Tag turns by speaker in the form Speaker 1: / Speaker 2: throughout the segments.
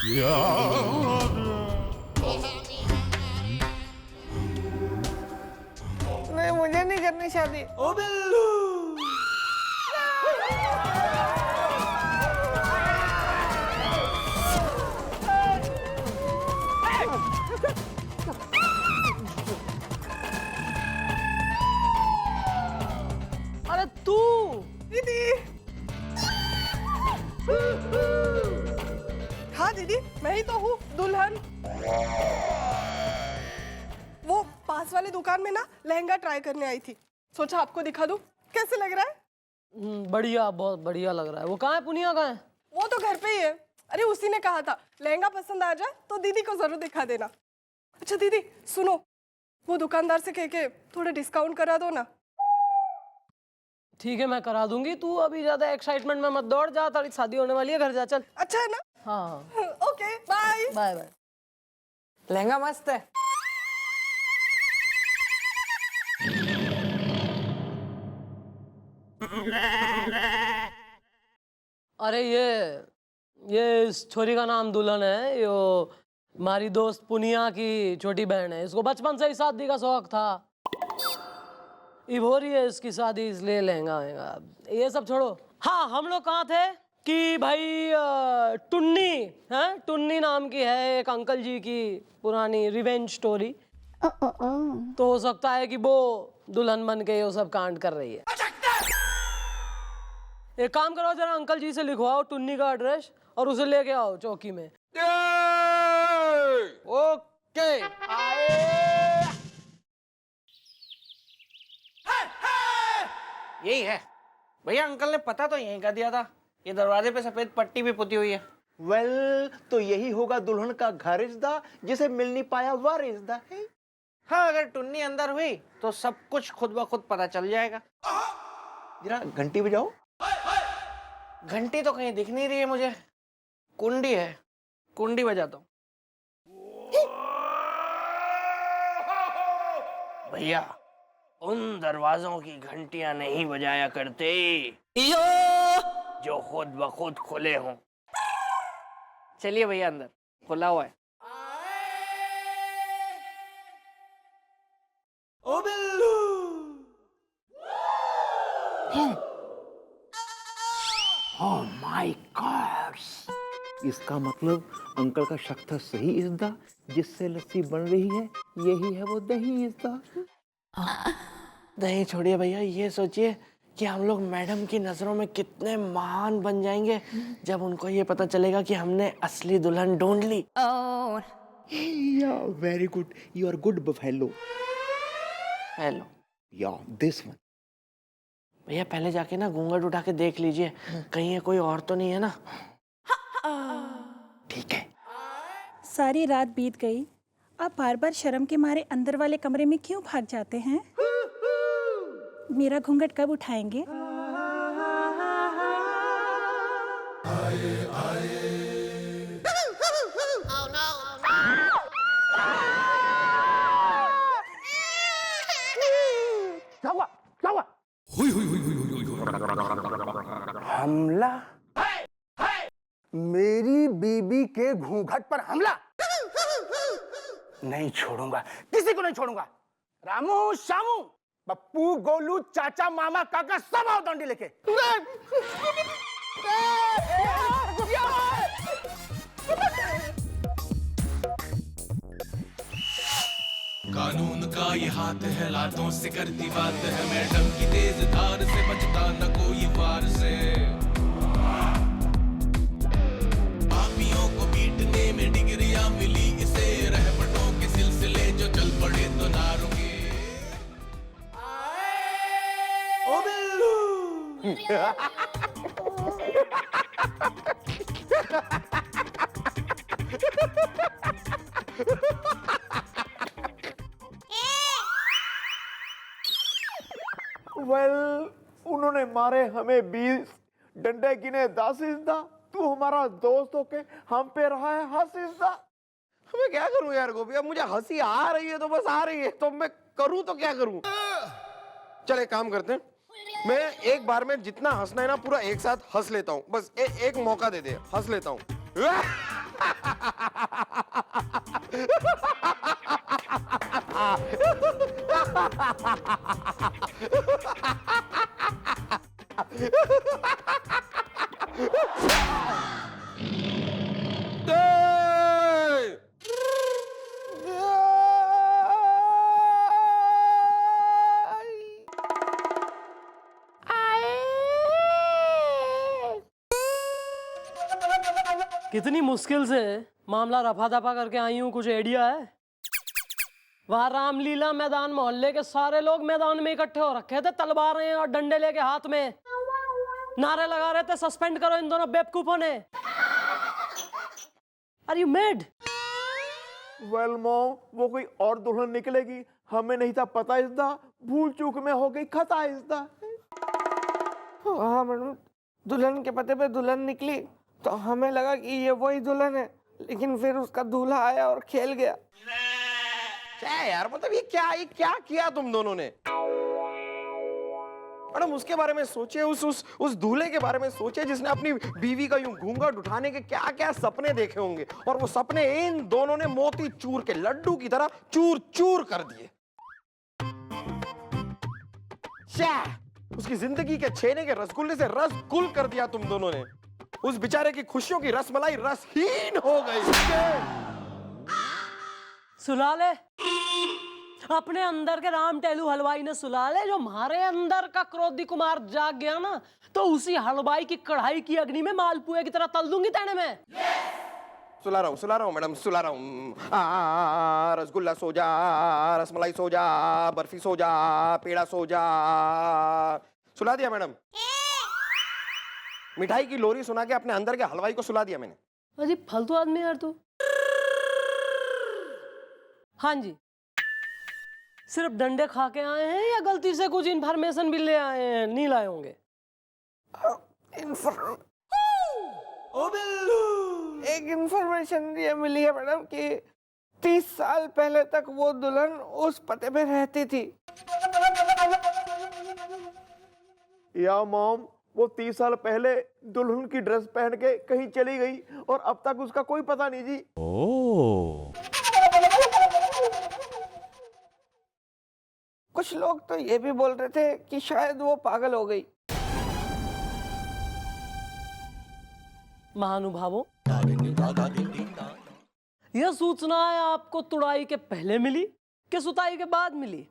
Speaker 1: नहीं, मुझे नहीं करनी शादी।
Speaker 2: ओ बिल्लू।
Speaker 3: अरे तू
Speaker 1: दीदी। हाँ दीदी, मैं ही तो हूँ दुल्हन। वो पास वाली दुकान में ना लहंगा ट्राई करने आई थी, सोचा आपको दिखा दूं। कैसे लग रहा है?
Speaker 3: बढ़िया, बहुत बढ़िया लग रहा है। वो कहाँ है, पुनिया कहाँ है?
Speaker 1: वो तो घर पे ही है। अरे उसी ने कहा था लहंगा पसंद आ जाए तो दीदी को जरूर दिखा देना। अच्छा दीदी सुनो, वो दुकानदार से कह के थोड़ा डिस्काउंट करा दो ना।
Speaker 3: ठीक है, मैं करा दूंगी। तू अभी ज्यादा एक्साइटमेंट में मत दौड़, जा, तेरी शादी होने वाली है, घर जा चल।
Speaker 1: अच्छा है ना?
Speaker 3: हाँ
Speaker 1: okay bye
Speaker 3: bye bye.
Speaker 2: Lehenga मस्त है।
Speaker 3: अरे ये इस छोरी का नाम दुल्हन है। यो हमारी दोस्त पुनिया की छोटी बहन है। इसको बचपन से ही शादी का शौक था। अब हो रही है इसकी शादी, इसलिए लहंगा वहंगा ये सब छोड़ो। हाँ, हम लोग कहाँ थे कि भाई टुन्नी है, टुन्नी नाम की है एक अंकल जी की पुरानी रिवेंज स्टोरी। तो हो सकता है कि वो दुल्हन बन के ये सब कांड कर रही है। एक काम करो, जरा अंकल जी से लिखवाओ टुन्नी का एड्रेस और उसे लेके आओ चौकी में।
Speaker 2: ओके। यही है भैया, अंकल ने पता तो यहीं का दिया था। ये दरवाजे पे सफेद पट्टी भी पुती हुई है।
Speaker 4: वेल, तो यही होगा दुल्हन का घर रिश्ता, जिसे मिल नहीं पाया वह रिश्ता है।
Speaker 2: हाँ, अगर टुन्नी अंदर हुई तो सब कुछ खुद ब खुद पता चल जाएगा।
Speaker 4: जरा घंटी बजाओ।
Speaker 2: घंटी तो कहीं दिख नहीं रही है मुझे। कुंडी है, कुंडी बजाता हूँ। भैया, उन दरवाजों की घंटियां नहीं बजाया करते जो खुद ब खुद खुले हों। चलिए भैया, अंदर खुला हुआ है। ओ बिल्लू।
Speaker 4: ओह माय गॉड, इसका मतलब अंकल का शक था सही। इसदा जिससे लस्सी बन रही है, यही है वो दही। इसदा
Speaker 2: नहीं छोड़िए भैया, ये सोचिए कि हम लोग मैडम की नजरों में कितने महान बन जाएंगे जब उनको ये पता चलेगा कि हमने असली दुल्हन ढूंढ ली।
Speaker 4: Very good, you are good buffalo.
Speaker 2: Hello
Speaker 4: yeah this one.
Speaker 2: भैया, पहले जाके ना घूंघट उठा के देख लीजिए, कहीं ये कोई और तो नहीं है ना।
Speaker 4: ठीक है।
Speaker 5: सारी रात बीत गई, आप बार बार शर्म के मारे अंदर वाले कमरे में क्यों भाग जाते हैं? मेरा घूंघट कब उठाएंगे?
Speaker 4: क्या हुआ? क्या हुआ? हमला? मेरी बीबी के घूंघट पर हमला? नहीं छोड़ूंगा, किसी को नहीं छोड़ूंगा। रामू, श्यामू, पप्पू, गोलू, चाचा, मामा, काका, सब आओ डंडी लेके।
Speaker 6: कानून का ये हाथ है, लातों से करती बात है। मैडम की तेज धार से बचता न कोई वार से। पापियों को पीटने में डिग्रियां मिली इसे। रहमतों के सिलसिले जो चल पड़े तो ना रुके।
Speaker 2: ओ बिल्लू।
Speaker 4: वेल, उन्होंने मारे हमें 20, डंडे गिने 10 इंदा। तू हमारा दोस्त होके हम पे रहा है 80 इंदा।
Speaker 7: मैं क्या करूं यार गोपी, अब मुझे हंसी आ रही है तो बस आ रही है, तो मैं करूं तो क्या करूं। चल एक काम करते हैं, मैं एक बार में जितना हंसना है ना पूरा एक साथ हंस लेता हूं। बस एक मौका दे दे, हंस लेता हूं।
Speaker 3: कितनी मुश्किल से मामला रफा दफा करके आई हूँ, कुछ आइडिया है? वहां रामलीला मैदान मोहल्ले के सारे लोग मैदान में इकट्ठे हो रखे थे, तलवारें और डंडे लेके हाथ में, नारे लगा रहे थे सस्पेंड करो इन दोनों बेवकूफों ने। Are you mad?
Speaker 4: Well mom, वो कोई और दुल्हन निकलेगी, हमें नहीं था पता इसदा, भूल चूक में हो गई खता इसदा।
Speaker 2: हाँ मैडम, दुल्हन के पते पे दुल्हन निकली तो हमें लगा कि ये वही दुल्हन है, लेकिन फिर उसका दूल्हा आया और खेल गया।
Speaker 7: क्या यार, मतलब ये क्या किया तुम दोनों ने? मैडम उसके बारे में सोचिए, उस दूल्हे के बारे में सोचिए जिसने अपनी बीवी का यूं घूंघट उठाने के क्या क्या सपने देखे होंगे, और वो सपने इन दोनों ने मोती चूर के लड्डू की तरह चूर चूर कर दिए। उसकी जिंदगी के छेने के रसगुल्ले से रसगुल कर दिया तुम दोनों ने। उस बेचारे की खुशियों की रसमलाई रसहीन हो गई।
Speaker 3: सुला ले अपने अंदर के राम टेलू हलवाई ने, सुला ले। जो हमारे अंदर का क्रोधी कुमार जाग गया ना, तो उसी हलवाई की कढ़ाई की अग्नि में मालपुए की तरह तल दूंगी तेने में।
Speaker 7: सुला रहा हूँ मैडम, सुला रहा हूँ। रसगुल्ला सो जा, रसमलाई सो जा, बर्फी सो जा, पेड़ा सो जा। सुला दिया मैडम। मिठाई की लोरी सुना के अपने अंदर के हलवाई को सुला दिया मैंने।
Speaker 3: अजीब फालतू आदमी यार तू। हाँ जी, सिर्फ डंडे खा के आए हैं या गलती से कुछ इन्फॉर्मेशन भी ले आए हैं? नहीं लाए होंगे।
Speaker 2: एक इंफॉर्मेशन ये मिली है मैडम कि 30 साल पहले तक वो दुल्हन उस पते पे रहती थी।
Speaker 4: या मॉम, वो 30 साल पहले दुल्हन की ड्रेस पहन के कहीं चली गई और अब तक उसका कोई पता नहीं जी।
Speaker 2: कुछ लोग तो ये भी बोल रहे थे कि शायद वो पागल हो गई।
Speaker 3: महानुभावों, यह सूचना है आपको तुड़ाई के पहले मिली कि सुताई के बाद मिली?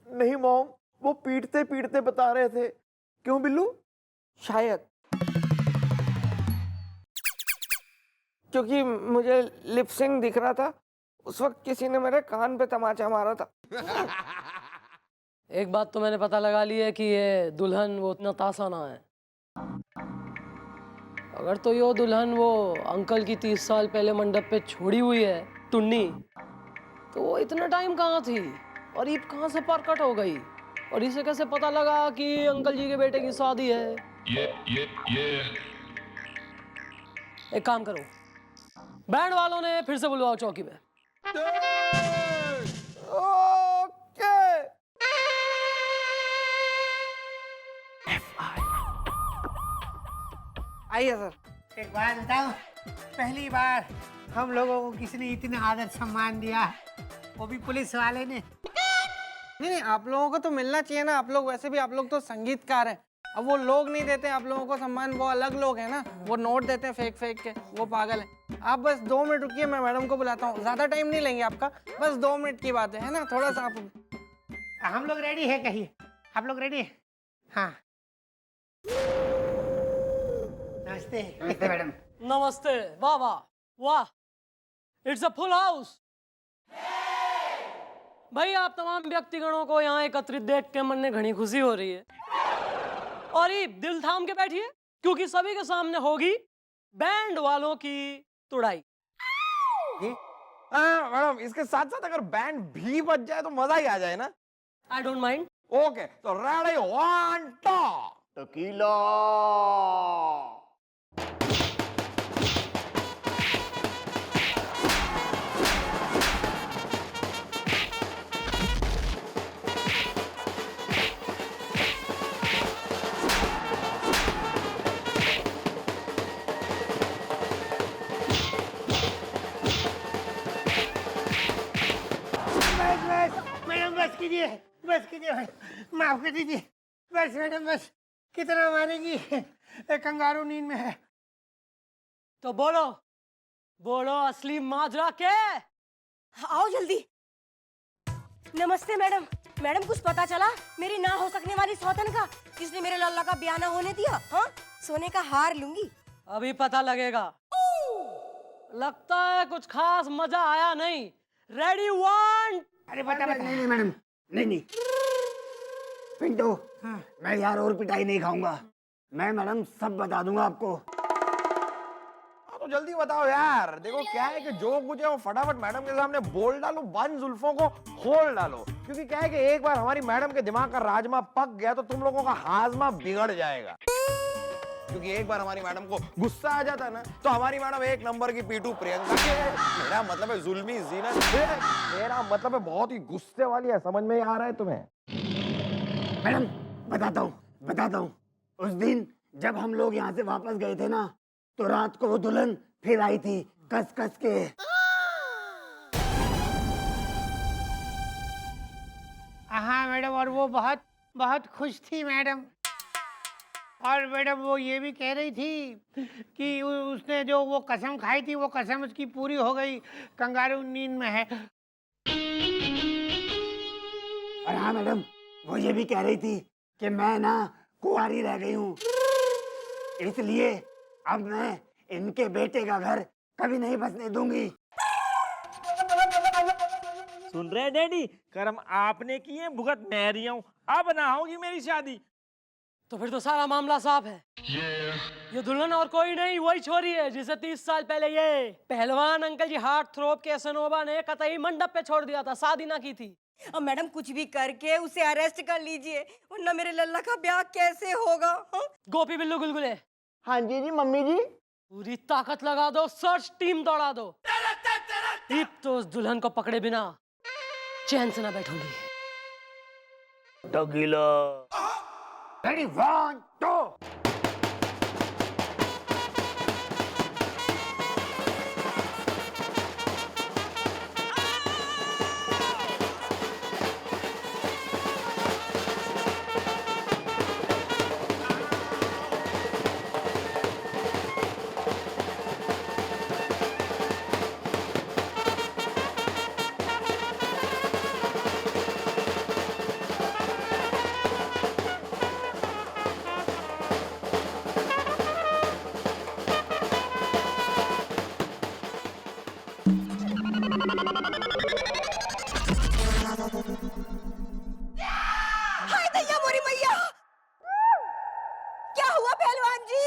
Speaker 4: नहीं मॉम, वो पीटते पीटते बता रहे थे। क्यों बिल्लू?
Speaker 2: शायद क्योंकि मुझे लिपसिंग दिख रहा था, उस वक्त किसी ने मेरे कान पे तमाचा मारा था।
Speaker 3: एक बात तो मैंने पता लगा ली है कि ये दुल्हन वो नताशा ना है। अगर तो यो दुल्हन वो अंकल की 30 साल पहले मंडप पे छोड़ी हुई है टुन्नी, तो वो इतना टाइम कहाँ थी और ईद कहाँ से प्रकट हो गई, और इसे कैसे पता लगा कि अंकल जी के बेटे की शादी है? एक काम करो, बैंड वालों ने फिर से बुलवाओ चौकी में।
Speaker 2: ओके।
Speaker 8: आइए सर। एक बात बताऊं, पहली बार हम लोगों को किसी ने इतना आदर सम्मान दिया, वो भी पुलिस वाले ने।
Speaker 2: नहीं, आप लोगों को तो मिलना चाहिए ना। आप लोग वैसे भी, आप लोग तो संगीतकार हैं। अब वो लोग नहीं देते आप लोगों को सम्मान, वो अलग लोग हैं ना, वो नोट देते हैं फेंक फेंक के, वो पागल है। आप बस 2 मिनट रुकिए, मैं मैडम को बुलाता हूँ। ज्यादा टाइम नहीं लेंगे आपका, बस 2 मिनट की बात है ना, थोड़ा सा आप।
Speaker 8: हम लोग रेडी है, कहिए आप लोग रेडी है? हाँ, नमस्ते। नमस्ते मैडम।
Speaker 3: नमस्ते। वाह वाह वाह, इट्स अ फुल हाउस। भाई आप तमाम व्यक्तिगणों को यहाँ एकत्रित देख के मन में घनी खुशी हो रही है, और ये दिल थाम के बैठिए क्योंकि सभी के सामने होगी बैंड वालों की तुड़ाई।
Speaker 7: मैडम इसके साथ साथ अगर बैंड भी बज जाए तो मजा ही आ जाए ना।
Speaker 3: I don't mind.
Speaker 7: ओके, तो रेडी 1 2
Speaker 4: टकीला।
Speaker 8: बस कीजिए भाई, माफ कर दीजिए। बस मैडम बस, कितना मारेगी, कंगारू नींद में है।
Speaker 3: तो बोलो बोलो, असली माजरा क्या है?
Speaker 9: आओ जल्दी। नमस्ते मैडम। मैडम कुछ पता चला मेरी ना हो सकने वाली सौतन का, जिसने मेरे लल्ला का ब्याह ना होने दिया? हाँ, सोने का हार लूंगी।
Speaker 3: अभी पता लगेगा। लगता है कुछ खास मजा आया नहीं। Ready one.
Speaker 8: अरे बता बता।
Speaker 10: नहीं मैडम, नहीं पिंटू, मैं यार और पिटाई नहीं खाऊंगा। मैं मैडम सब बता दूंगा आपको।
Speaker 7: तो जल्दी बताओ यार। देखो क्या है कि जो कुछ है वो फटाफट मैडम के सामने बोल डालो, बंद जुल्फों को खोल डालो। क्योंकि क्या है कि एक बार हमारी मैडम के दिमाग का राजमा पक गया तो तुम लोगों का हाजमा बिगड़ जाएगा। क्योंकि एक बार हमारी मैडम को गुस्सा आ जाता है ना, तो हमारी मैडम एक नंबर की पीटू प्रियंका के है। मेरा मतलब है जुल्मी जीनत है। मेरा मतलब है बहुत ही गुस्से वाली है। समझ में आ रहा है तुम्हें?
Speaker 10: मैडम बताता हूँ। उस दिन जब हम लोग यहाँ से वापस गए थे ना, तो रात को वो दुल्हन फिर आई थी कस कस के।
Speaker 8: हाँ मैडम, और वो बहुत बहुत खुश थी मैडम। और मैडम वो ये भी कह रही थी कि उसने जो वो कसम खाई थी, वो कसम उसकी पूरी हो गई, कंगारू नींद में है।
Speaker 10: और हाँ मैडम, वो ये भी कह रही थी कि मैं ना कुंवारी रह गई हूँ, इसलिए अब मैं इनके बेटे का घर कभी नहीं बसने दूंगी।
Speaker 11: सुन रहे डैडी, कर्म आपने किए, भुगत मैं रही हूँ। अब ना होगी मेरी शादी।
Speaker 3: तो फिर तो सारा मामला साफ है। ये दुल्हन और कोई नहीं, वही छोरी है जिसे 30 साल पहले ये पहलवान अंकल जी हार्ट थ्रोप के सनोबा ने कतई मंडप पे छोड़ दिया था, शादी ना की थी।
Speaker 9: अब मैडम कुछ भी करके उसे अरेस्ट कर लीजिए, वरना मेरे लल्ला का ब्याह कैसे होगा? हाँ?
Speaker 3: गोपी बिल्लू गुलगुले,
Speaker 10: हाँ जी मम्मी जी।
Speaker 3: पूरी ताकत लगा दो, सर्च टीम दौड़ा दो। दीप तो उस दुल्हन को पकड़े बिना चैन से ना बैठूंगी।
Speaker 10: रेडी 1 2।
Speaker 9: हाय दैया मोरी मैया! क्या हुआ पहलवान जी?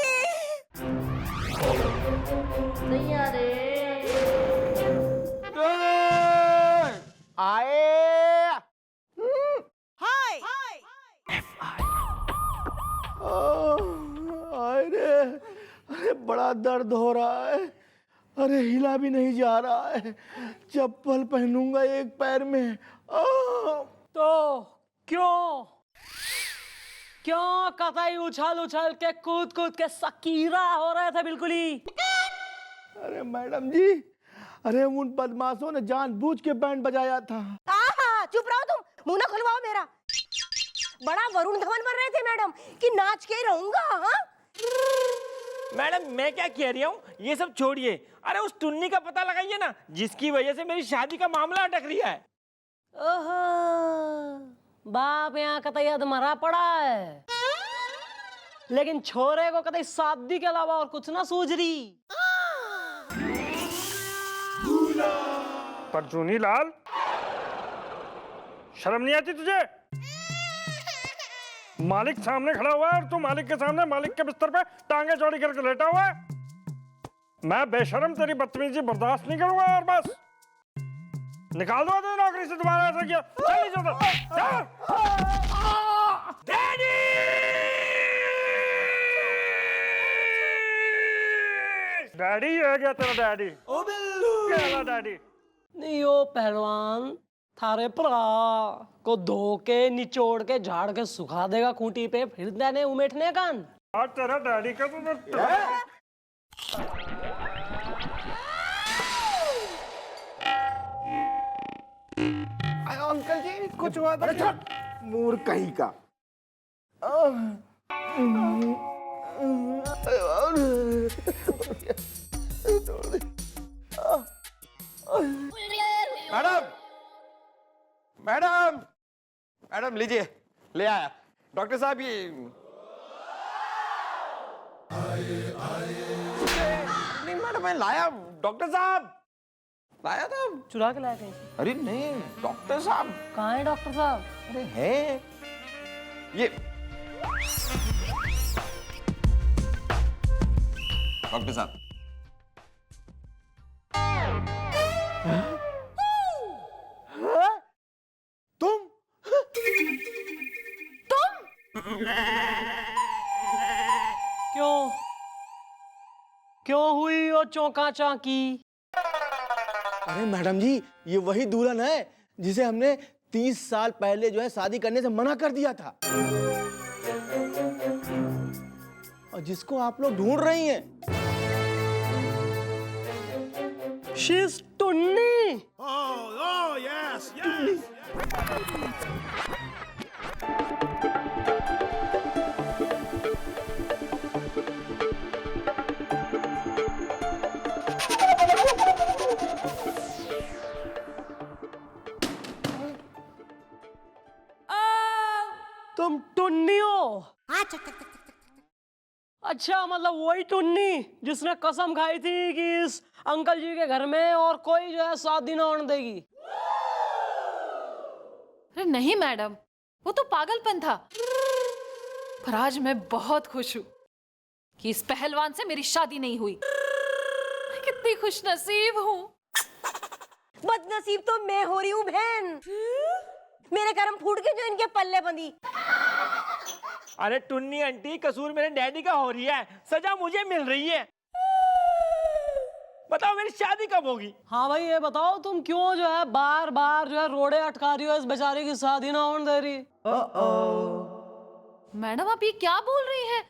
Speaker 7: आए।
Speaker 9: हाय!
Speaker 7: अरे बड़ा दर्द हो रहा है। अरे हिला भी नहीं जा रहा है। चप्पल पहनूंगा एक पैर में।
Speaker 3: तो क्यों कतई उछल उछल के कूद कूद के सकीरा हो रहे थे बिल्कुल ही?
Speaker 7: अरे मैडम जी, अरे उन बदमाशों ने जानबूझ के बैंड बजाया था।
Speaker 9: आहा, चुप रहो तुम, मुंह ना खुलवाओ मेरा। बड़ा वरुण धवन बन रहे थे मैडम कि नाच के रहूंगा। हाँ?
Speaker 11: मैडम मैं क्या कह रही हूँ, ये सब छोड़िए। अरे उस टुन्नी का पता लगाइए ना, जिसकी वजह से मेरी शादी का मामला अटक रहा है।
Speaker 3: ओहो, बाप यहाँ कतई अधमरा पड़ा है, लेकिन छोरे को कतई शादी के अलावा और कुछ ना सूझ रही।
Speaker 11: पर चुनी लाल, शर्म नहीं आती तुझे? मालिक सामने खड़ा हुआ है और तू मालिक के सामने मालिक के बिस्तर पे टांगे चौड़ी करके लेटा हुआ है। मैं बेशर्म तेरी बदतमीजी बर्दाश्त नहीं करूंगा। और बस निकाल दो तेरी नौकरी से। दोबारा ऐसा किया चल डैडी! डैडी आ गया तेरा डैडी। ओ बिल्लू क्या डैडी?
Speaker 3: नहीं ओ पहलवान, थारे परा को धो के निचोड़ के झाड़ के सुखा देगा खूंटी पे, फिर देने उमेटने कान।
Speaker 11: आज तेरा डैडी का तो
Speaker 2: अंकल जी कुछ हुआ था?
Speaker 10: अरे चुप, मूर्ख कहीं का।
Speaker 7: मैडम मैडम मैडम लीजिए, ले आया डॉक्टर साहब। ये नहीं मैडम, मैं लाया डॉक्टर साहब, लाया था।
Speaker 3: चुरा के लाए कहीं से?
Speaker 7: अरे नहीं डॉक्टर साहब।
Speaker 3: कहाँ है डॉक्टर साहब?
Speaker 7: अरे है ये डॉक्टर साहब।
Speaker 10: तुम
Speaker 3: क्यों क्यों हुई वो चौंका चांकी?
Speaker 10: अरे मैडम जी, ये वही दुल्हन है जिसे हमने 30 साल पहले जो है शादी करने से मना कर दिया था, और जिसको आप लोग ढूंढ रही हैं।
Speaker 3: She's टुन्नी। तुम टुन्नी हो? अच्छा, मतलब वही टुन्नी जिसने कसम खाई थी कि इस अंकल जी के घर में और कोई जो है शादी ना होने देगी।
Speaker 12: अरे नहीं मैडम, वो तो पागलपन था। पर आज मैं बहुत खुश हूँ कि इस पहलवान से मेरी शादी नहीं हुई। मैं कितनी खुश नसीब हूँ।
Speaker 9: बदनसीब तो मैं हो रही हूँ बहन, मेरे कर्म फूट के जो इनके पल्ले बंधी।
Speaker 11: अरे टुन्नी आंटी, कसूर मेरे डैडी का हो रही है, सजा मुझे मिल रही है। बताओ मेरी शादी कब होगी?
Speaker 3: हाँ भाई, ये बताओ तुम क्यों जो है बार बार जो है रोड़े अटका रही हो इस बेचारे की शादी ना होने दे रही?
Speaker 12: मैडम आप ये क्या बोल रही हैं?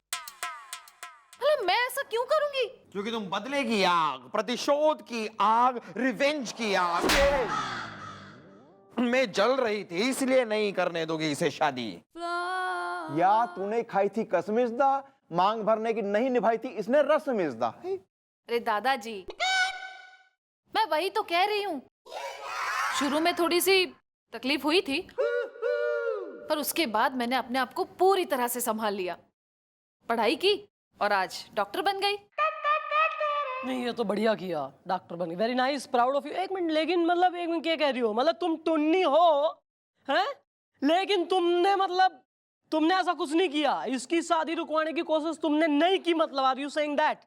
Speaker 12: मतलब मैं ऐसा क्यों करूंगी?
Speaker 7: क्योंकि तुम बदले की आग, प्रतिशोध की आग, रिवेंज की आग में जल रही थी, इसलिए नहीं करने दोगी इसे शादी।
Speaker 10: या तूने खाई थी कसमिज़दा, मांग भरने की नहीं निभाई थी इसने रसमिज़दा।
Speaker 12: अरे दादाजी, मैं वही तो कह रही हूँ। शुरू में थोड़ी सी तकलीफ हुई थी, पर उसके बाद मैंने अपने आप को पूरी तरह से संभाल लिया, पढ़ाई की और आज डॉक्टर बन गई।
Speaker 3: नहीं, ये तो बढ़िया किया, डॉक्टर बन गई। Very nice, proud of you. एक मिनट, लेकिन मतलब एक मिनट क्या कह रही हो? मतलब तुम टुन्नी हो हैं, लेकिन तुमने ऐसा कुछ नहीं किया, इसकी शादी रुकवाने की कोशिश तुमने नहीं की, मतलब आर यू सेइंग दैट?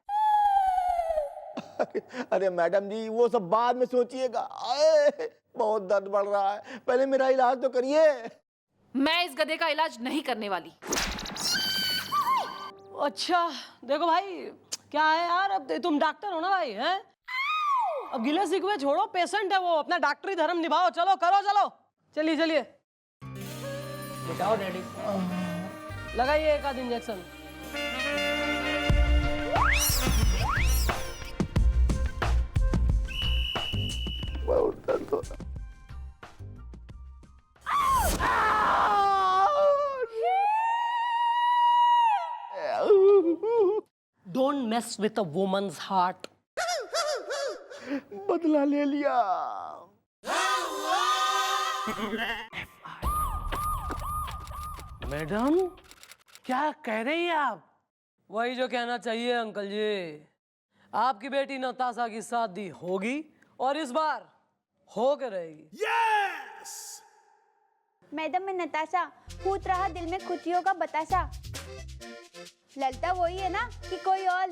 Speaker 10: अरे मैडम जी, वो सब बाद में सोचिएगा। बहुत दर्द बढ़ रहा है, पहले मेरा इलाज तो करिए।
Speaker 12: मैं इस गधे का इलाज नहीं करने वाली।
Speaker 3: अच्छा देखो भाई, क्या है यार, अब तुम डॉक्टर हो ना भाई, हैं? अब गिले शिकवे छोड़ो, पेशेंट है वो, अपना डॉक्टरी धर्म निभाओ। चलो करो, चलो चलिए चलिए। बताओ डैडी, लगाइए एक आध इंजेक्शन।
Speaker 10: बहुत दर्द हो रहा।
Speaker 3: Don't mess with a woman's heart.
Speaker 10: बदला ले लिया।
Speaker 3: मैडम क्या कह रही हैं आप? वही जो कहना चाहिए अंकल जी। आपकी बेटी नताशा की शादी होगी और इस बार हो के रहेगी।
Speaker 13: मैडम मैं नताशा, फूट रहा दिल में खुशियों का बताशा। ललता वही है ना कि कोई और?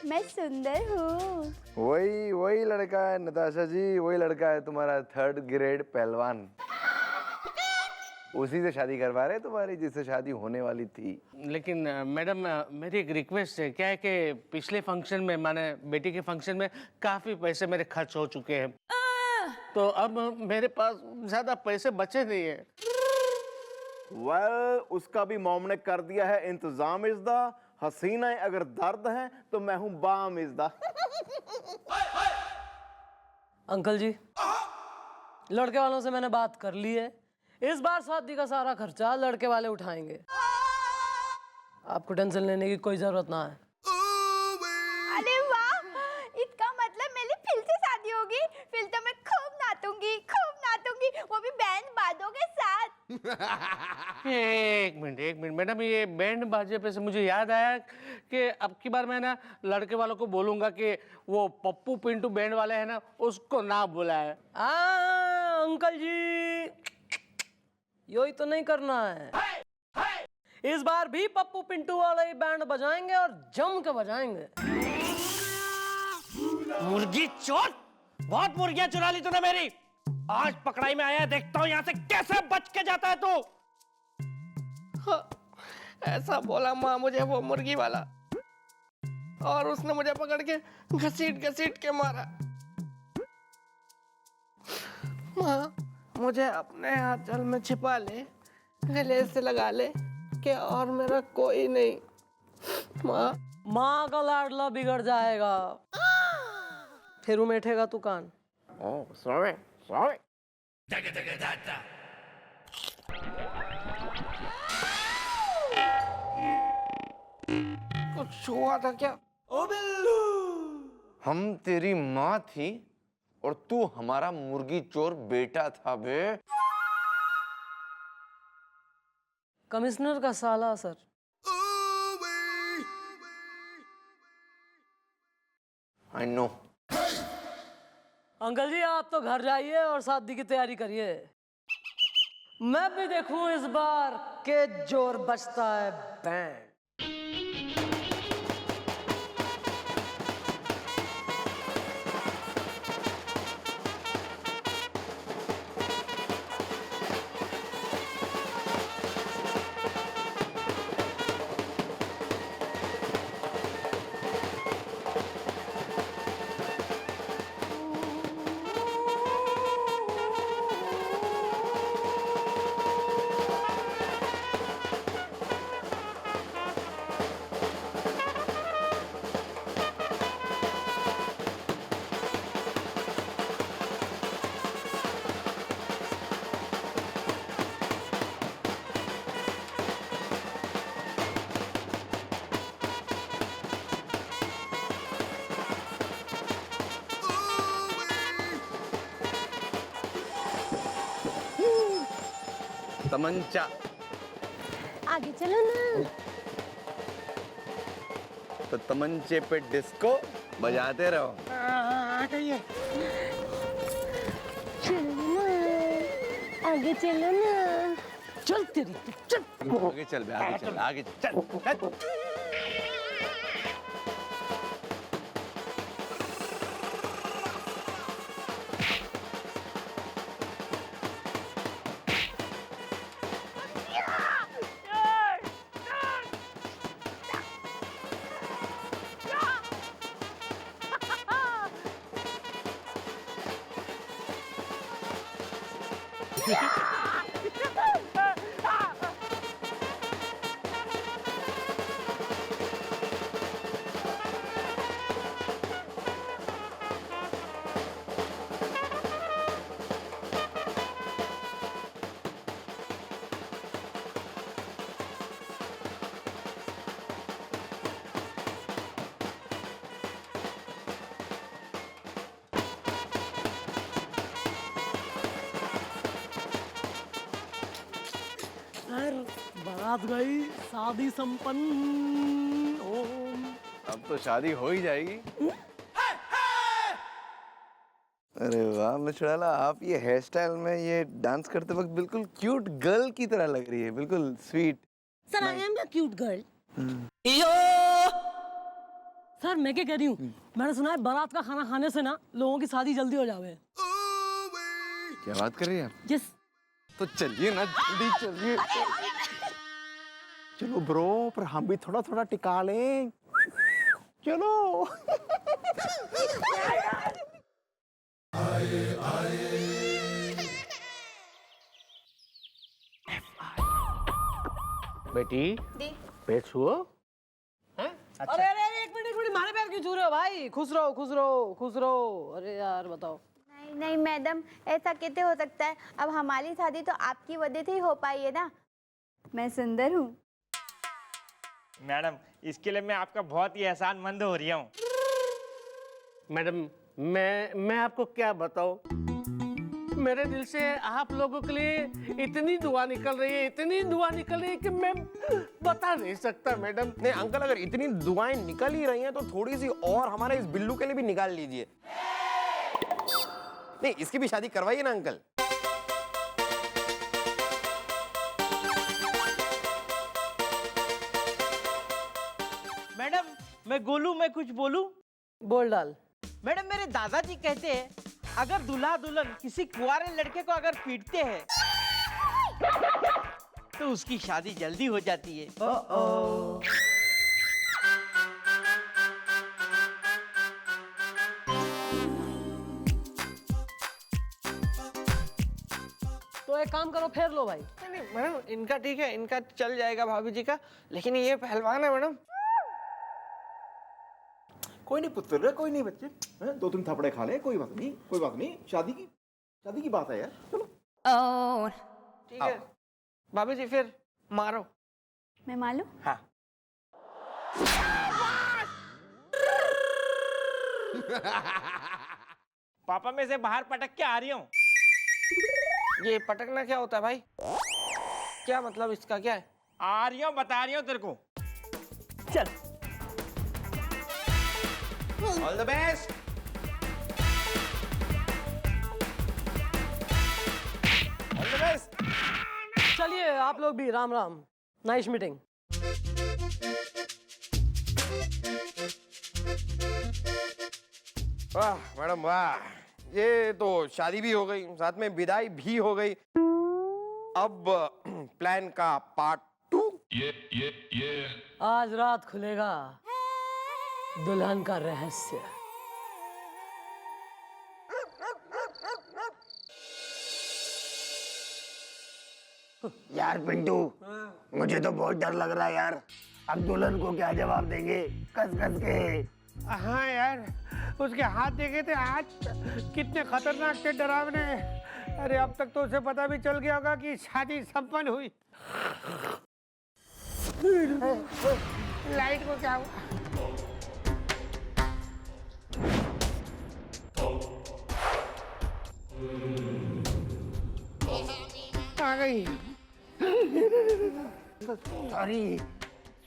Speaker 13: मैं सुंदर हूँ।
Speaker 10: वही लड़का है नताशा जी, वही लड़का है तुम्हारा 3rd ग्रेड पहलवान। उसी से शादी करवा रहे तुम्हारी, जिससे शादी होने वाली थी।
Speaker 14: लेकिन मैडम मेरी एक रिक्वेस्ट है, क्या है कि पिछले फंक्शन में, माने बेटी के फंक्शन में काफी पैसे मेरे खर्च हो चुके हैं, तो अब मेरे पास ज्यादा पैसे बचे नहीं है।
Speaker 10: उसका भी मॉम ने कर दिया है इंतजाम इज़दा। हसीना अगर दर्द है तो मैं हूं बाम इज़दा।
Speaker 3: अंकल जी लड़के वालों से मैंने बात कर ली है, इस बार शादी का सारा खर्चा लड़के वाले उठाएंगे। आपको टेंशन लेने की कोई जरूरत ना है।
Speaker 13: अरे वाह, इसका मतलब मेरी फिर से शादी होगी। फिर तो मैं खूब नाचूंगी, वो भी बैंड बाजों के साथ।
Speaker 14: एक मिनट मैडम, ये बैंड बाजे पे से मुझे याद आया कि अब की बार मैं ना लड़के वालों को बोलूंगा कि वो पप्पू पिंटू बैंड वाले हैं ना, उसको ना बुलाए।
Speaker 3: अंकल जी, यही तो नहीं करना है। इस बार भी पप्पू पिंटू वाले ही बैंड बजाएंगे और जम के बजाएंगे।
Speaker 11: मुर्गी चोर, बहुत मुर्गियां चुरा ली तूने मेरी। आज पकड़ाई में आया, देखता हूँ यहाँ से कैसे बच के जाता है तू।
Speaker 2: ऐसा बोला माँ मुझे वो मुर्गी वाला, और उसने मुझे पकड़ के घसीट के मारा। माँ, मुझे अपने आंचल में छिपा ले, गले से लगा ले कि और मेरा कोई नहीं।
Speaker 3: माँ का लाडला बिगड़ जाएगा, फिर उमेठेगा तू कान।
Speaker 7: Oh sorry.
Speaker 2: कुछ हुआ था क्या?
Speaker 7: ओ बिल्लू, हम तेरी माँ थी और तू हमारा मुर्गी चोर बेटा था बे।
Speaker 3: कमिश्नर का साला सर।
Speaker 7: I know.
Speaker 3: अंकल जी, आप तो घर जाइए और शादी की तैयारी करिए। मैं भी देखूं इस बार के जोर बचता है बैंड।
Speaker 7: तमंचा।
Speaker 13: आगे चलो ना।
Speaker 7: तो तमंचे पे डिस्को बजाते रहो।
Speaker 13: चलो ना, आगे चलो ना।
Speaker 3: चल तेरी, चल
Speaker 7: आगे चल बे, आगे चल।
Speaker 3: बारात गई, शादी संपन्न। ओम।
Speaker 7: अब तो शादी हो ही जाएगी। अरे वाह मछुआरा, आप ये हेयर स्टाइल में ये डांस करते वक्त बिल्कुल क्यूट गर्ल की तरह लग रही है, बिल्कुल sweet.
Speaker 9: Sir I am the cute girl.
Speaker 3: Sir मैं क्या कह रही हूँ, मैंने सुना है बारात का खाना खाने से ना लोगों की शादी जल्दी हो जावे।
Speaker 7: क्या बात कर रही है आप?
Speaker 3: यस।
Speaker 7: तो चलिए ना, जल्दी चलिए।
Speaker 4: चलो ब्रो, पर हम भी थोड़ा थोड़ा टिका लें। चलो।
Speaker 14: बेटी, पैर छुओ।
Speaker 3: अच्छा। अरे एक मिनट, मारे पैर क्यों छू रहे हो भाई? खुश रहो खुश रहो खुश रहो। अरे यार बताओ।
Speaker 13: नहीं नहीं मैडम, ऐसा कैसे हो सकता है? अब हमारी शादी तो आपकी वजह से ही हो पाई है ना। मैं सुंदर हूँ।
Speaker 15: मैडम, इसके लिए मैं आपका बहुत ही एहसानमंद हो रही हूँ।
Speaker 14: मैडम, मैं आपको क्या बताऊं? मेरे दिल से आप लोगों के लिए इतनी दुआ निकल रही है, इतनी दुआ निकल रही है कि मैं बता नहीं सकता मैडम।
Speaker 7: नहीं अंकल, अगर इतनी दुआएं निकल ही रही हैं तो थोड़ी सी और हमारे इस बिल्लू के लिए भी निकाल लीजिए। नहीं, इसकी भी शादी करवाइए ना अंकल।
Speaker 16: मैडम, मैं गोलू, मैं कुछ बोलूं?
Speaker 3: बोल डाल।
Speaker 16: मैडम, मेरे दादाजी कहते हैं अगर दूल्हा दुल्हन किसी कुंवारे लड़के को अगर पीटते हैं तो उसकी शादी जल्दी हो जाती है।
Speaker 3: तो एक काम करो, फेर लो भाई।
Speaker 2: नहीं मैडम, इनका ठीक है, इनका चल जाएगा भाभी जी का, लेकिन ये पहलवान है मैडम।
Speaker 4: कोई नहीं पुत्र, कोई नहीं बच्चे, दो तीन थपड़े खा ले, कोई बात नहीं, कोई बात नहीं। शादी की बात है यार, चलो।
Speaker 2: ठीक है भाभी जी, फिर मारो।
Speaker 13: मैं मालूं?
Speaker 2: हाँ।
Speaker 15: पापा, मैं से बाहर पटक के आ रही हूँ।
Speaker 2: ये पटकना क्या होता है भाई? क्या मतलब इसका क्या है?
Speaker 15: आ रही हूँ, बता रही हूँ तेरे को।
Speaker 16: चल।
Speaker 7: All the best. All the best.
Speaker 3: चलिए आप लोग भी, राम राम, नाइस मीटिंग।
Speaker 7: वाह मैडम वाह, ये तो शादी भी हो गई, साथ में विदाई भी हो गई। अब प्लान का पार्ट 2।
Speaker 3: आज रात खुलेगा दुल्हन का रहस्य।
Speaker 10: यार पिंटू, मुझे तो बहुत डर लग रहा है यार। अब दुल्हन को क्या जवाब देंगे कस कस के?
Speaker 8: हाँ यार, उसके हाथ देखे थे आज, कितने खतरनाक थे, डरावने। अरे अब तक तो उसे पता भी चल गया होगा कि शादी संपन्न हुई। लाइट को क्या हुआ? आ गई।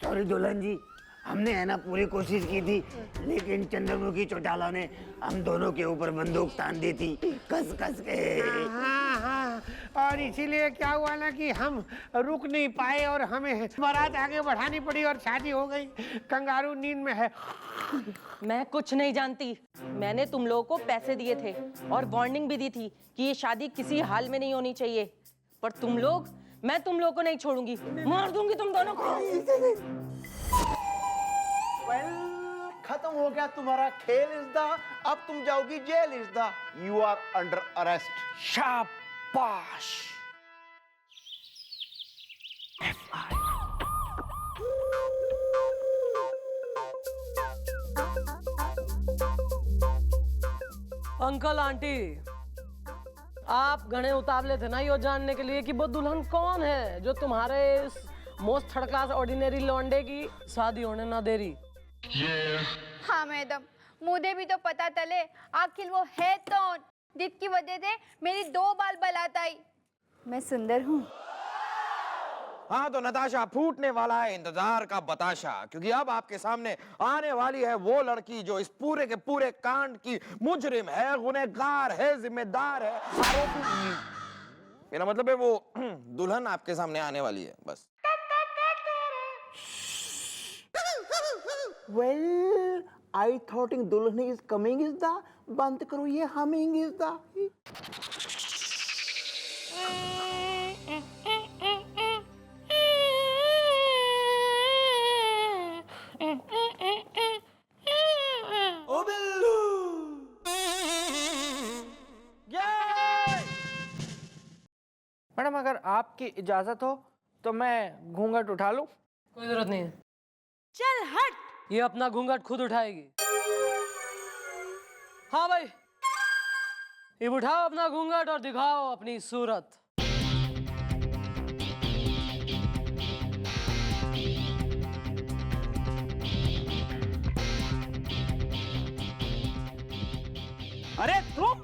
Speaker 10: सॉरी दुल्हन जी, हमने है ना पूरी कोशिश की थी, लेकिन चंद्रमुखी चौटाला ने हम दोनों के ऊपर बंदूक तान दी थी कस कस के।
Speaker 8: हाँ हाँ, और इसीलिए क्या हुआ ना कि हम रुक नहीं पाए और हमें बारात आगे बढ़ानी पड़ी और शादी हो गई। कंगारू नींद में है।
Speaker 17: मैं कुछ नहीं जानती। मैंने तुम लोगों को पैसे दिए थे और वार्निंग भी दी थी कि ये शादी किसी हाल में नहीं होनी चाहिए, पर तुम लोग, मैं तुम लोगों को नहीं छोड़ूंगी, मार दूंगी तुम दोनों को।
Speaker 4: खत्म हो गया तुम्हारा खेल इज़दा, अब तुम जाओगी jail Izda. You are under arrest.
Speaker 2: शाबाश।
Speaker 3: अंकल आंटी, आप घने उतावले थे ना ये जानने के लिए कि वो दुल्हन कौन है जो तुम्हारे इस मोस्ट थर्ड क्लास ऑर्डिनरी लौंडे की शादी होने ना दे रही।
Speaker 13: हाँ मैडम, मुझे भी तो पता चले आखिर वो है कौन जिसकी वजह से मेरी 2 बाल बलात आई। मैं सुंदर हूँ।
Speaker 7: हाँ तो नताशा, फूटने वाला है इंतजार का बताशा, क्योंकि अब आपके सामने आने वाली है वो लड़की जो इस पूरे के पूरे कांड की मुजरिम है, गुनहगार है, जिम्मेदार है, आरोपी। मेरा मतलब है वो दुल्हन आपके सामने आने वाली है बस।
Speaker 4: वेल आई थॉट इन दुल्हन इज कमिंग इज द, बंद करो ये हमिंग इज द।
Speaker 2: ओ बिल्लू। मैडम, अगर आपकी इजाजत हो तो मैं घूंघट उठा लूं?
Speaker 3: कोई जरूरत नहीं है।
Speaker 9: चल हट।
Speaker 3: ये अपना घूंघट खुद उठाएगी। हाँ भाई, अब उठाओ अपना घूंघट और दिखाओ अपनी सूरत।
Speaker 15: अरे तुम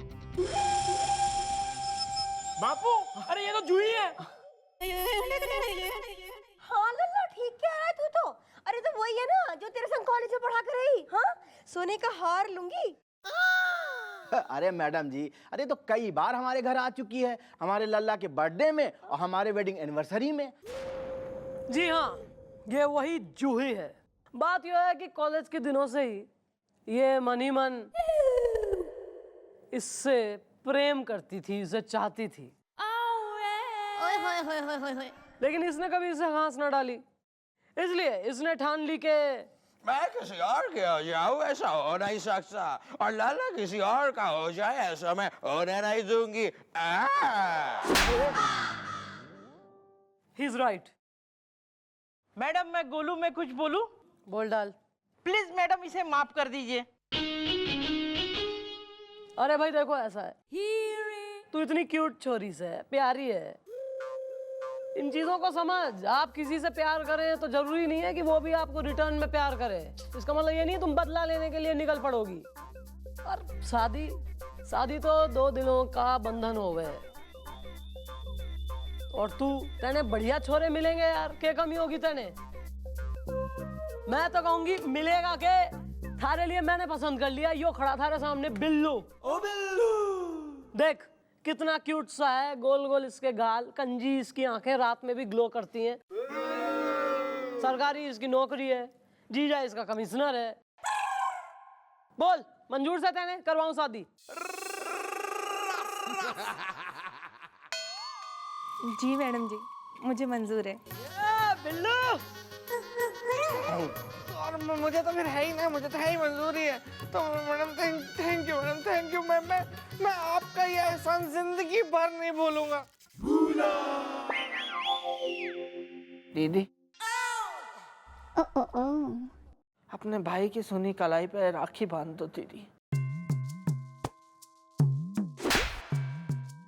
Speaker 15: बापू, अरे ये तो जूही है।
Speaker 9: हाँ लल्ला, ठीक कह रहा है तू तो। अरे तो वही है ना जो तेरे संग कॉलेज में पढ़ा कर रही। हाँ, सोने का हार लूंगी।
Speaker 18: अरे मैडम जी, अरे तो कई बार हमारे घर आ चुकी है, हमारे लल्ला के बर्थडे में और हमारे वेडिंग एनिवर्सरी में।
Speaker 3: जी हाँ, ये वही जूही है। बात यह है कि कॉलेज के दिनों से ही ये मन ही मन इससे प्रेम करती थी, इसे चाहती थी।
Speaker 9: ओए होए होए होए होए होए।
Speaker 3: लेकिन इसने कभी इसे घास न डाली, इसलिए इसने ठान ली कि
Speaker 7: मैं किसी और के हो जाऊं, ऐसा हो नहीं सकता, और लाला किसी और का हो जाए, ऐसा मैं होने नहीं दूंगी।
Speaker 3: He is right.
Speaker 16: मैडम मैं गोलू में कुछ बोलूं?
Speaker 3: बोल डाल।
Speaker 16: प्लीज मैडम इसे माफ कर दीजिए।
Speaker 3: अरे भाई देखो, ऐसा है, तू इतनी क्यूट छोरी से है, प्यारी है, इन चीजों को समझ। आप किसी से प्यार करें तो जरूरी नहीं है कि वो भी आपको रिटर्न में प्यार करे। इसका मतलब ये नहीं तुम बदला लेने के लिए निकल पड़ोगी। और शादी तो दो दिलों का बंधन हो गए। और तेने बढ़िया छोरे मिलेंगे यार, क्या कमी होगी तेने? मैं तो कहूंगी मिलेगा के थारे लिए मैंने पसंद कर लिया, यो खड़ा थारे सामने बिल्लू। ओ बिल्लू, देख कितना क्यूट सा है, गोल गोल इसके गाल, कंजी इसकी आंखें, रात में भी ग्लो करती हैं, सरकारी इसकी नौकरी है, जीजा इसका कमिश्नर है। बोल, मंजूर से तेने करवाऊं शादी?
Speaker 19: जी मैडम जी, मुझे मंजूर है।
Speaker 3: बिल्लू,
Speaker 2: और मुझे तो फिर है ही ना, मुझे तो है ही मंजूरी है। तो madam thank you madam, thank you. मैं आपका ये एहसान जिंदगी भर नहीं भूलूंगा। दीदी, अपने भाई की सुनी कलाई पे राखी बांध दो दीदी।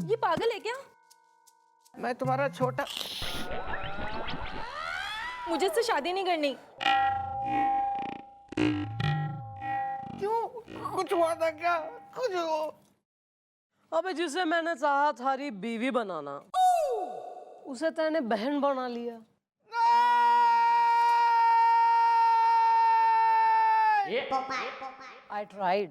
Speaker 19: ये पागल है क्या?
Speaker 2: मैं तुम्हारा छोटा,
Speaker 19: मुझे इससे शादी नहीं करनी।
Speaker 2: क्यों, कुछ हुआ था क्या? कुछ हो?
Speaker 3: अबे जिसे मैंने चाहा थारी बीवी बनाना, उसे तेने बहन बना लिया। I tried.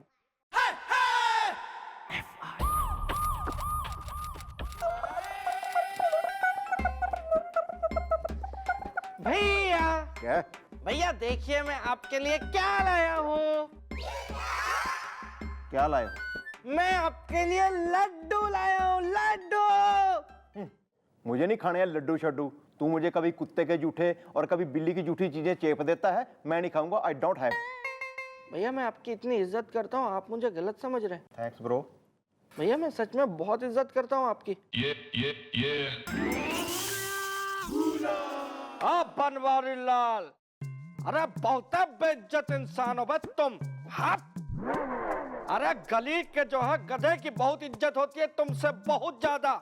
Speaker 2: भैया,
Speaker 18: क्या?
Speaker 2: भैया देखिए मैं आपके लिए क्या लाया हूँ।
Speaker 18: क्या लाए?
Speaker 2: मैं आपके लिए लड्डू लाया हूँ, लड्डू।
Speaker 18: मुझे नहीं खाने हैं लड्डू शड्डू। तू मुझे कभी कुत्ते के जूठे और कभी बिल्ली की जूठी चीजें चेप देता है, मैं नहीं खाऊंगा। I don't have.
Speaker 2: भैया मैं आपकी इतनी इज्जत करता हूँ, आप मुझे गलत समझ रहे हैं।
Speaker 18: Thanks bro.
Speaker 2: भैया मैं सच में बहुत इज्जत करता हूँ आपकी। बनवारी लाल, अरे बहुत बेइज्जत इंसान हो बे तुम। अरे गली के जो है गधे की बहुत इज्जत होती है, तुमसे बहुत ज्यादा।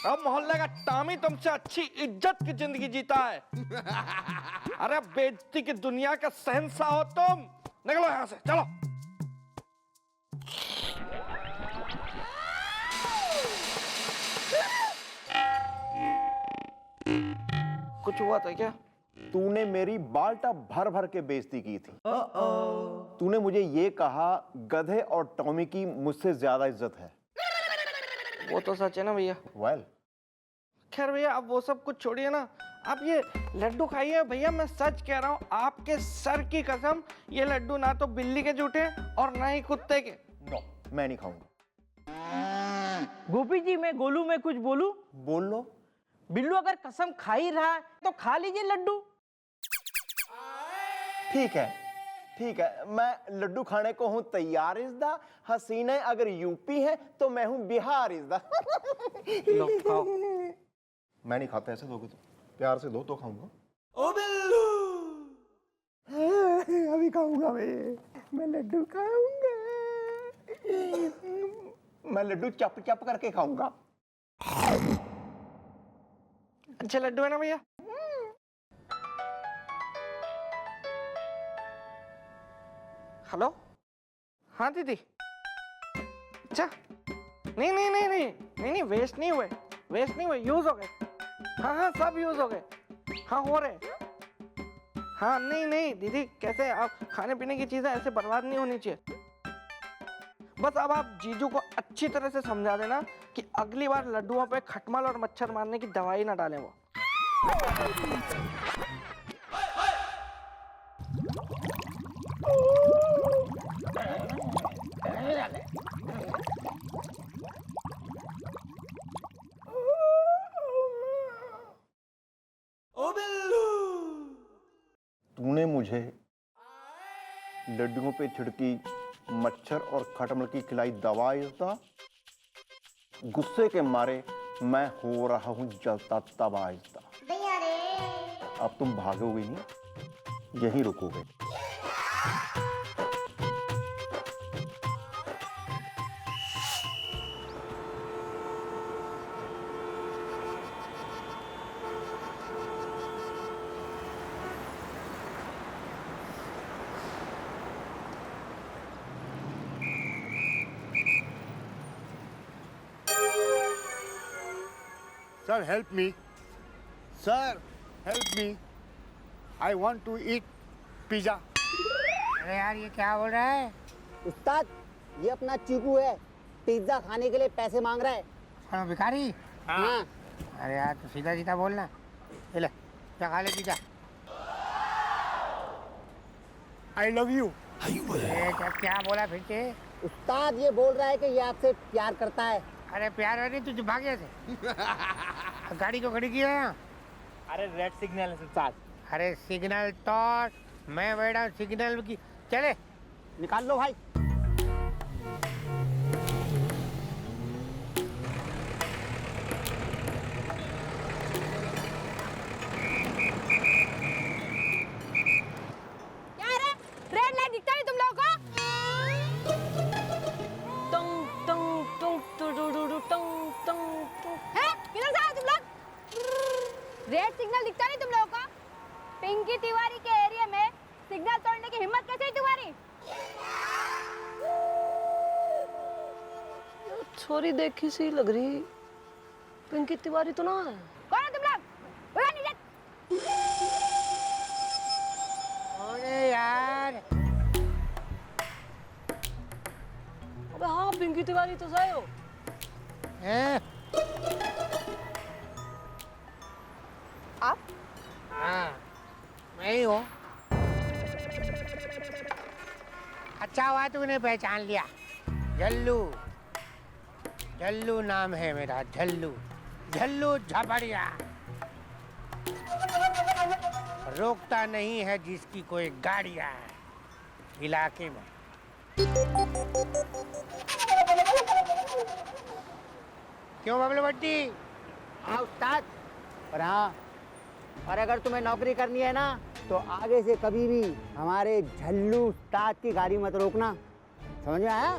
Speaker 2: अब मोहल्ले का टामी तुमसे अच्छी इज्जत की जिंदगी जीता है। अरे बेइज्जती की दुनिया का शहंशाह हो तुम। निकलो यहाँ से, चलो। कुछ हुआ था क्या?
Speaker 18: तूने मेरी बाल्टा भर भर के बेइज्जती की थी। तूने मुझे ये कहा गधे और टॉमी की मुझसे ज्यादा इज्जत है।
Speaker 2: वो तो सच है ना भैया।
Speaker 18: वेल,
Speaker 2: खैर भैया अब वो सब कुछ छोड़िए ना, आप ये लड्डू खाइए। भैया मैं सच कह रहा हूँ, आपके सर की कसम, ये लड्डू ना तो बिल्ली के जूठे और ना ही कुत्ते के।
Speaker 18: नो, मैं नहीं खाऊंगा।
Speaker 16: गोपी जी मैं गोलू में कुछ बोलूं?
Speaker 18: बोल लो।
Speaker 16: बिल्लू अगर कसम खा ही रहा है तो खा लीजिए लड्डू।
Speaker 18: ठीक है, ठीक है, मैं लड्डू खाने को हूँ तैयार। इज़दा हसीना अगर यूपी है तो मैं हूँ बिहार। इज़दा
Speaker 2: लो खाओ।
Speaker 18: मैं नहीं खाता, ऐसे दोगे तो प्यार से दो तो खाऊंगा।
Speaker 2: ओ बिल्लू,
Speaker 18: अभी खाऊंगा मैं लड्डू खाऊंगा। मैं लड्डू चप चप करके खाऊंगा।
Speaker 2: अच्छे लड्डू है ना भैया? हेलो, हाँ दीदी। अच्छा, नहीं, वेस्ट नहीं हुए, यूज हो गए। हाँ, सब यूज हो गए। हाँ, हो रहे। हाँ, नहीं दीदी, कैसे आप खाने पीने की चीजें ऐसे बर्बाद नहीं होनी चाहिए। बस अब आप जीजू को अच्छी तरह से समझा देना कि अगली बार लड्डुओं पे खटमल और मच्छर मारने की दवाई ना डालें वो।
Speaker 18: तूने मुझे लड्डुओं पे छिड़की मच्छर और खटमल की खिलाई दवाई था। गुस्से के मारे मैं हो रहा हूं जलता तवा आहिस्ता। अब तुम भागोगे नहीं, यहीं रुकोगे।
Speaker 10: Sir, help me. Sir, help me. I want to eat pizza.
Speaker 8: अरे यार ये क्या बोल रहा है?
Speaker 20: उस्ताद, ये अपना चीकू है, पिज्जा खाने के लिए पैसे मांग रहा है।
Speaker 8: कौन भिखारी?
Speaker 20: हाँ।
Speaker 8: अरे यार तो सीधा सीधा बोलना। ये ले, क्या खा ले पिज्जा।
Speaker 10: I love you.
Speaker 8: क्या बोला फिर से?
Speaker 20: उस्ताद ये बोल रहा है कि ये आपसे प्यार करता है।
Speaker 8: अरे प्यार नहीं, तुझे भाग गया थे। गाड़ी को खड़ी किया है?
Speaker 16: अरे रेड सिग्नल है उस्ताद।
Speaker 8: अरे सिग्नल तो मैं बैठा सिग्नल की। चले
Speaker 20: निकाल लो भाई।
Speaker 13: क्या रे? रेड लाइट दिखता नहीं तुम लोगों को? हैं? किधर से आए तुम लोग? रेड सिग्नल दिखता नहीं तुम लोगों को? पिंकी तिवारी के एरिया में सिग्नल तोड़ने की हिम्मत कैसे हुई तुम्हारी?
Speaker 3: छोरी देखी सी लग रही, पिंकी तिवारी तो ना है।
Speaker 13: कौन है तुम लोग? उड़ा नीचे।
Speaker 8: अरे यार,
Speaker 3: अबे हाँ, पिंकी तिवारी तो सही हो।
Speaker 8: हैं?
Speaker 13: आप?
Speaker 8: हाँ, मैं ही हूँ। अच्छा हुआ तूने पहचान लिया। झल्लू, झल्लू नाम है मेरा, झल्लू, झल्लू झपड़िया। रोकता नहीं है जिसकी कोई गाड़ियाँ इलाके में। क्यों बबलू भट्टी?
Speaker 20: हाँ उस्ताद। और हाँ, और अगर तुम्हें नौकरी करनी है ना तो आगे से कभी भी हमारे झल्लू उस्ताद की गाड़ी मत रोकना, समझ में आया?